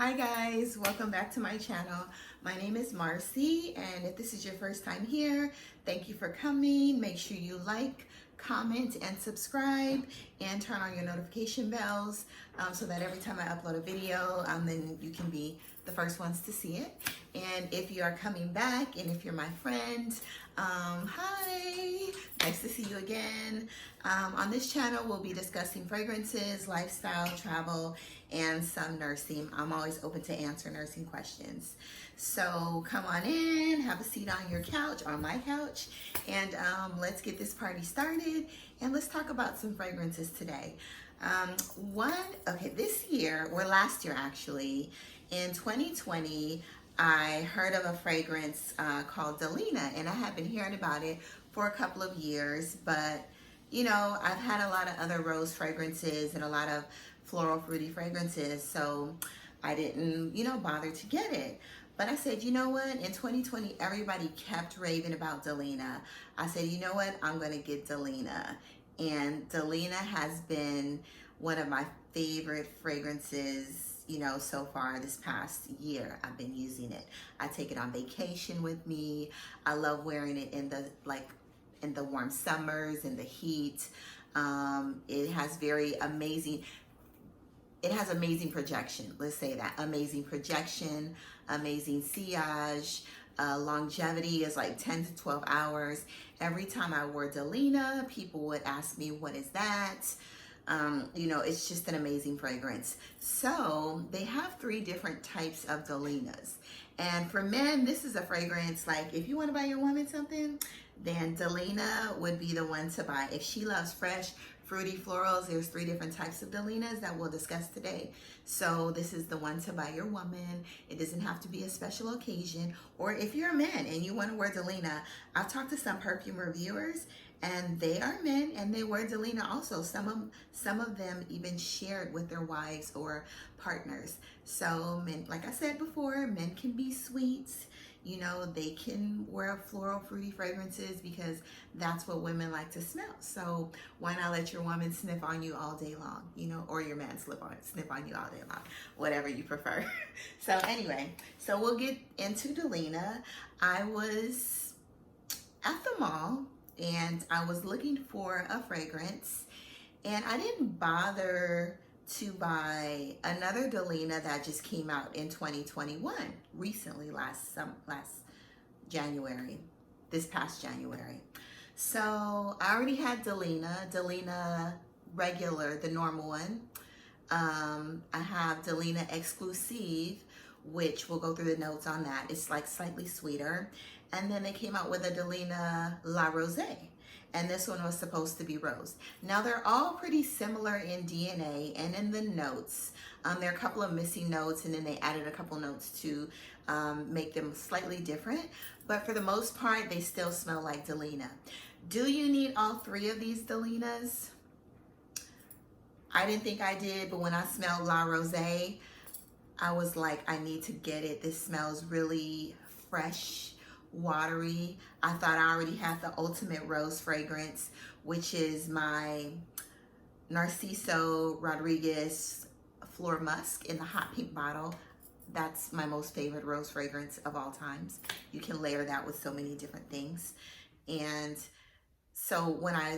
Hi guys, welcome back to my channel. My name is Marcy, and if this is your first time here, thank you for coming. Make sure you like, comment, and subscribe, and turn on your notification bells so that every time I upload a video, then you can be the first ones to see it. And if you are coming back, and if you're my friend, hi, nice to see you again. On this channel, we'll be discussing fragrances, lifestyle, travel, and some nursing. I'm always open to answer nursing questions. So come on in, have a seat on your couch, on my couch, and let's get this party started, and let's talk about some fragrances today. This year, or last year actually, in 2020, I heard of a fragrance called Delina, and I have been hearing about it for a couple of years, but you know, I've had a lot of other rose fragrances and a lot of floral fruity fragrances, so I didn't, bother to get it. But I said, you know what, in 2020, everybody kept raving about Delina. I said, you know what, I'm gonna get Delina. And Delina has been one of my favorite fragrances, so far this past year. I've been using it. I take it on vacation with me. I love wearing it in the warm summers, in the heat. It has amazing projection. Let's say that. Amazing projection, amazing sillage. Longevity is like 10 to 12 hours. Every time I wore Delina, people would ask me, what is that? It's just an amazing fragrance. So they have 3 different types of Delinas. And for men, this is a fragrance, like if you want to buy your woman something, then Delina would be the one to buy. If she loves fresh, fruity florals, there's 3 different types of Delinas that we'll discuss today. So this is the one to buy your woman. It doesn't have to be a special occasion. Or if you're a man and you want to wear Delina, I've talked to some perfume reviewers, and they are men and they wear Delina also. Some of them even share it with their wives or partners. So men, like I said before, men can be sweet. They can wear floral fruity fragrances because that's what women like to smell. So why not let your woman sniff on you all day long, or your man sniff on you all day long, whatever you prefer. So anyway, so we'll get into Delina. I was at the mall and I was looking for a fragrance, and I didn't bother to buy another Delina that just came out in 2021, recently, last January, this past January. So I already had Delina regular, the normal one. I have Delina Exclusif, which we'll go through the notes on that. It's like slightly sweeter. And then they came out with a Delina La Rosee. And this one was supposed to be rose. Now they're all pretty similar in DNA and in the notes. There are a couple of missing notes, and then they added a couple notes to make them slightly different. But for the most part, they still smell like Delina. Do you need all 3 of these Delinas? I didn't think I did, but when I smelled La Rosee, I was like, I need to get it. This smells really fresh, watery. I thought I already had the ultimate rose fragrance, which is my Narciso Rodriguez Flor Musk in the hot pink bottle. That's my most favorite rose fragrance of all times. You can layer that with so many different things. And so when I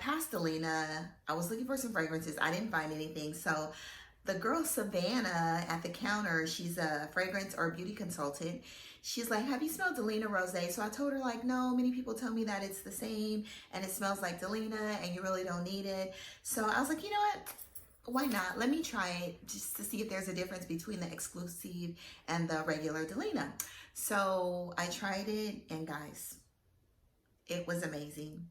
passed Delina, I was looking for some fragrances. I didn't find anything. So the girl Savannah at the counter, she's a fragrance or beauty consultant. She's like, have you smelled Delina Rosé? So I told her, like, no, many people tell me that it's the same and it smells like Delina and you really don't need it. So I was like, you know what? Why not? Let me try it just to see if there's a difference between the Exclusive and the regular Delina. So I tried it, and guys, it was amazing.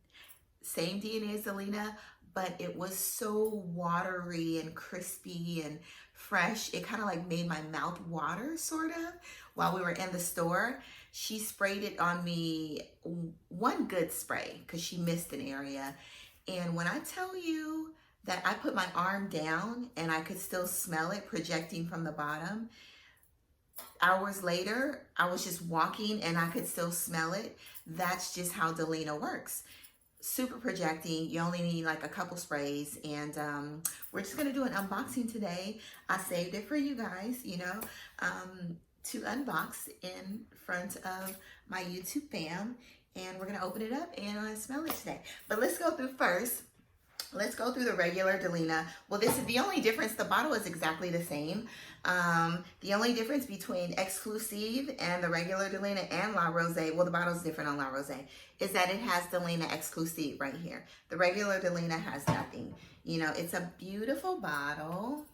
Same DNA as Delina, but it was so watery and crispy and fresh. It kind of like made my mouth water, sort of, while we were in the store. She sprayed it on me, one good spray, because she missed an area. And when I tell you that I put my arm down and I could still smell it projecting from the bottom, hours later, I was just walking and I could still smell it. That's just how Delina works. super projecting. You only need like a couple sprays, and we're just gonna do an unboxing today. I saved it for you guys, you know, to unbox in front of my YouTube fam, and we're gonna open it up and smell it today. But let's go through first. Let's go through the regular Delina. Well, this is the only difference. The bottle is exactly the same. The only difference between Exclusif and the regular Delina and La Rosee, well, the bottle's different on La Rosee, is that it has Delina Exclusif right here. The regular Delina has nothing. You know, it's a beautiful bottle.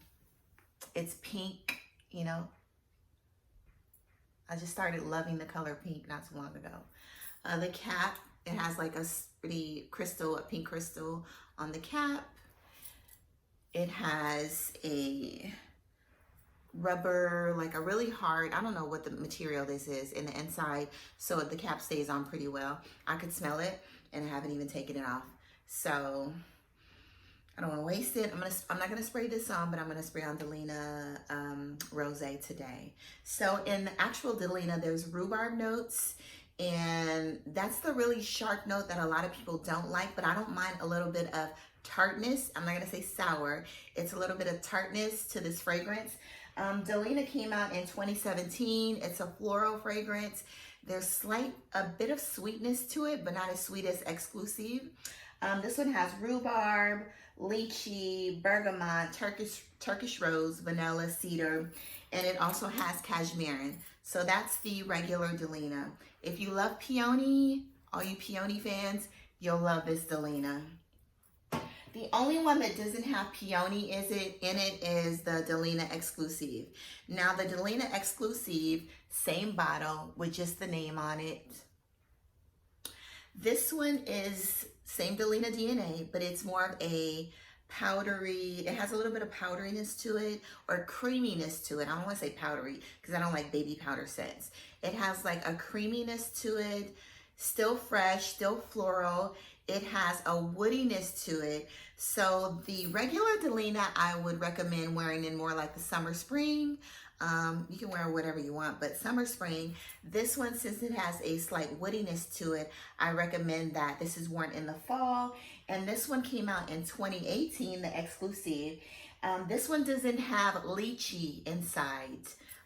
It's pink, you know. I just started loving the color pink not too long ago. The cap, it has like a pretty crystal, a pink crystal on the cap. It has a rubber, like a really hard, I don't know what the material this is in the inside, so the cap stays on pretty well. I could smell it and I haven't even taken it off. So I don't want to waste it. I'm not gonna spray this on, but I'm gonna spray on Delina Rosee today. So in the actual Delina, there's rhubarb notes, and that's the really sharp note that a lot of people don't like, but I don't mind a little bit of tartness. I'm not gonna say sour. It's a little bit of tartness to this fragrance. Delina came out in 2017. It's a floral fragrance. There's a bit of sweetness to it, but not as sweet as Exclusif. This one has rhubarb, lychee, bergamot, Turkish rose, vanilla, cedar, and it also has cashmere. So that's the regular Delina. If you love peony, all you peony fans, you'll love this Delina. The only one that doesn't have peony in it is the Delina Exclusif. Now the Delina Exclusif, same bottle with just the name on it. This one is same Delina DNA, but it's more of a powdery, it has a little bit of powderiness to it, or creaminess to it. I don't want to say powdery because I don't like baby powder scents. It has like a creaminess to it, still fresh, still floral. It has a woodiness to it. So the regular Delina I would recommend wearing in more like the summer, spring. You can wear whatever you want, but summer, spring. This one, since it has a slight woodiness to it, I recommend that this is worn in the fall. And this one came out in 2018, the Exclusif. This one doesn't have lychee inside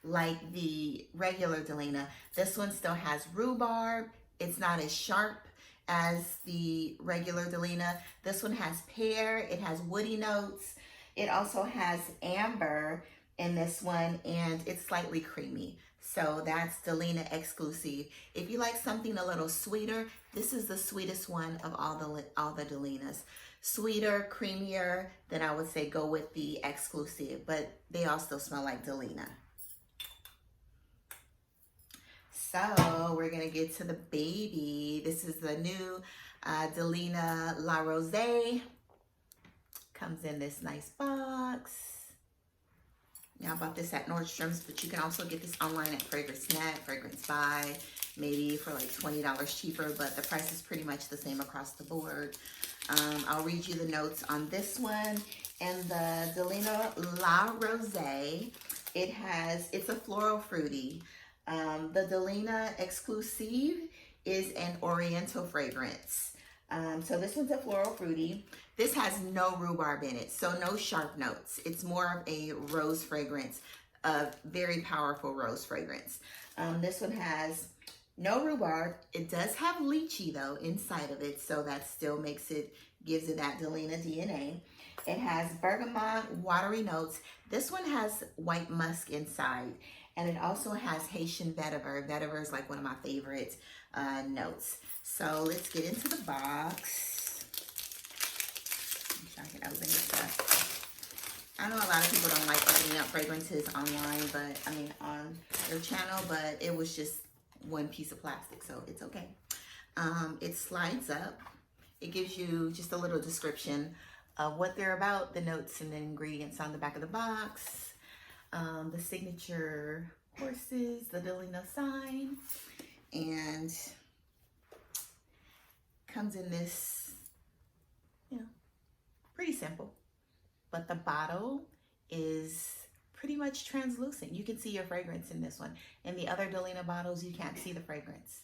like the regular Delina. This one still has rhubarb. It's not as sharp as the regular Delina. This one has pear. It has woody notes. It also has amber in this one, and it's slightly creamy. So that's Delina Exclusif. If you like something a little sweeter, this is the sweetest one of all the Delinas. Sweeter, creamier, then I would say go with the Exclusif, but they all still smell like Delina. So we're gonna get to the baby. This is the new Delina La Rosee. Comes in this nice box. Now I bought this at Nordstrom's, but you can also get this online at Fragrance Net, Fragrance Buy, maybe for like $20 cheaper, but the price is pretty much the same across the board. I'll read you the notes on this one. And the Delina La Rosee, it's a floral fruity. The Delina Exclusif is an oriental fragrance. So this one's a floral fruity. This has no rhubarb in it, so no sharp notes. It's more of a rose fragrance, a very powerful rose fragrance. This one has no rhubarb. It does have lychee though inside of it, so that still gives it that Delina DNA. It has bergamot, watery notes. This one has white musk inside, and it also has Haitian vetiver. Vetiver is like one of my favorite notes. So let's get into the box. I can open this up. I know a lot of people don't like opening up fragrances online, but I mean on their channel, but it was just one piece of plastic, so it's okay. It slides up. It gives you just a little description of what they're about, the notes and the ingredients on the back of the box, the signature horses, the Delina sign, and comes in this, you know, pretty simple, but the bottle is pretty much translucent. You can see your fragrance in this one. In the other Delina bottles, you can't see the fragrance.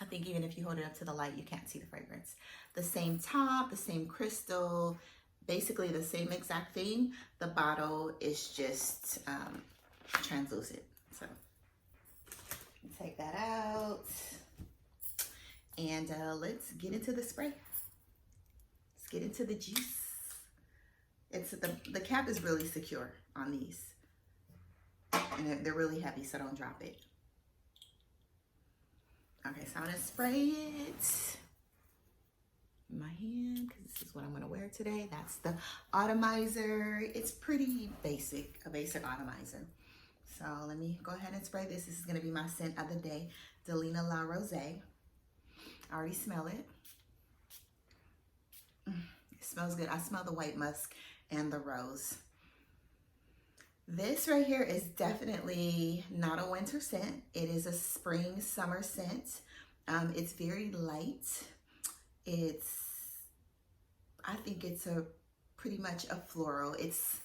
I think even if you hold it up to the light, you can't see the fragrance. The same top, the same crystal, basically the same exact thing. The bottle is just translucent. So take that out. And let's get into the spray. Let's get into the juice. It's the cap is really secure on these. And they're really heavy, so don't drop it. Okay, so I'm gonna spray it in my hand because this is what I'm gonna wear today. That's the atomizer. It's pretty basic, a basic atomizer. So let me go ahead and spray this. This is gonna be my scent of the day, Delina La Rosee. I already smell it. It smells good. I smell the white musk and the rose. This right here is definitely not a winter scent. It is a spring summer scent. It's very light. I think it's pretty much a floral. It's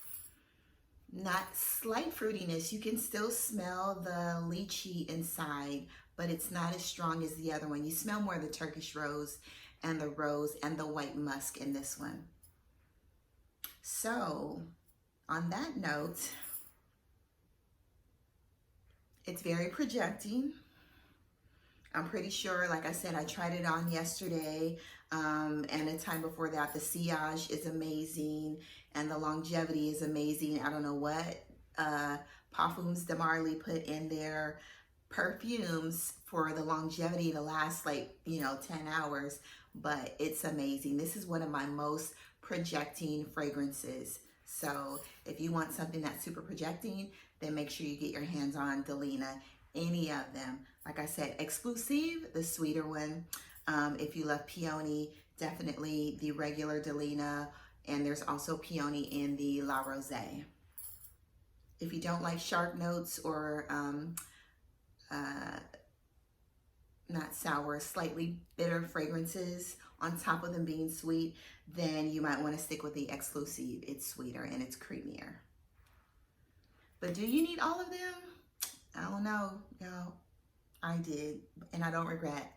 not slight fruitiness. You can still smell the lychee inside, but it's not as strong as the other one. You smell more of the Turkish rose and the white musk in this one. So on that note, it's very projecting. I'm pretty sure, like I said, I tried it on yesterday, and the time before that. The sillage is amazing, and the longevity is amazing. I don't know what Parfums de Marly put in their perfumes for the longevity to last 10 hours, but it's amazing. This is one of my most projecting fragrances. So if you want something that's super projecting, then make sure you get your hands on Delina, any of them. Like I said, Exclusif, the sweeter one. If you love peony, definitely the regular Delina, and there's also peony in the La Rosee. If you don't like sharp notes or not sour, slightly bitter fragrances on top of them being sweet, then you might want to stick with the Exclusif. It's sweeter and it's creamier. But do you need all of them? I don't know. No, I did, and I don't regret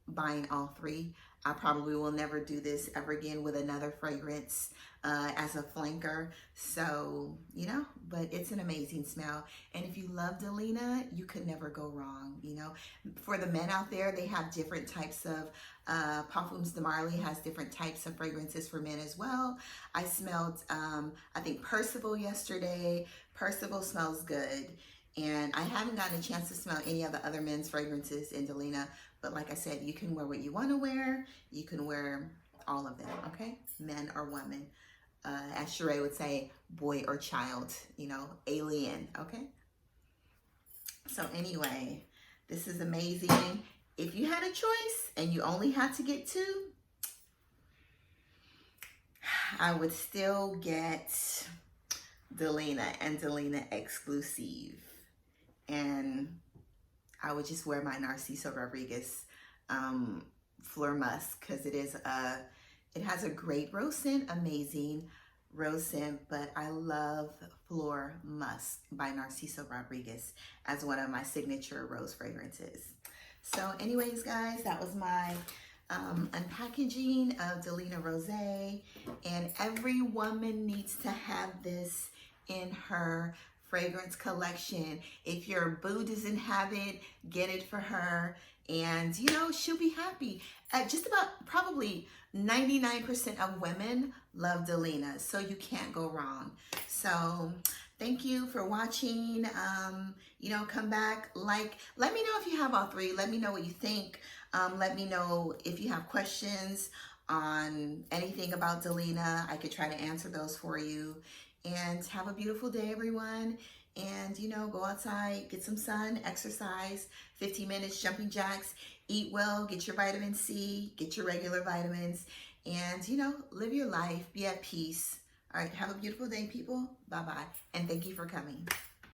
buying all three. I probably will never do this ever again with another fragrance as a flanker. So, but it's an amazing smell. And if you love Delina, you could never go wrong, For the men out there, they have different types of, Parfums de Marly has different types of fragrances for men as well. I smelled, I think Percival yesterday. Percival smells good. And I haven't gotten a chance to smell any of the other men's fragrances in Delina, but like I said, you can wear what you want to wear. You can wear all of them, okay? Men or women. As Sheree would say, boy or child, alien, okay? So anyway, this is amazing. If you had a choice and you only had to get two, I would still get Delina and Delina Exclusif. And I would just wear my Narciso Rodriguez Fleur Musk because it has a great rose scent, amazing rose scent, but I love Fleur Musk by Narciso Rodriguez as one of my signature rose fragrances. So anyways, guys, that was my unpackaging of Delina Rosee, and every woman needs to have this in her fragrance collection. If your boo doesn't have it, get it for her, and she'll be happy. Just about probably 99% of women love Delina, so you can't go wrong. So thank you for watching. Come back, let me know if you have all three. Let me know what you think. Let me know if you have questions on anything about Delina. I could try to answer those for you. And have a beautiful day, everyone. And, go outside, get some sun, exercise, 15 minutes, jumping jacks, eat well, get your vitamin C, get your regular vitamins, and, live your life, be at peace. All right, have a beautiful day, people. Bye-bye. And thank you for coming.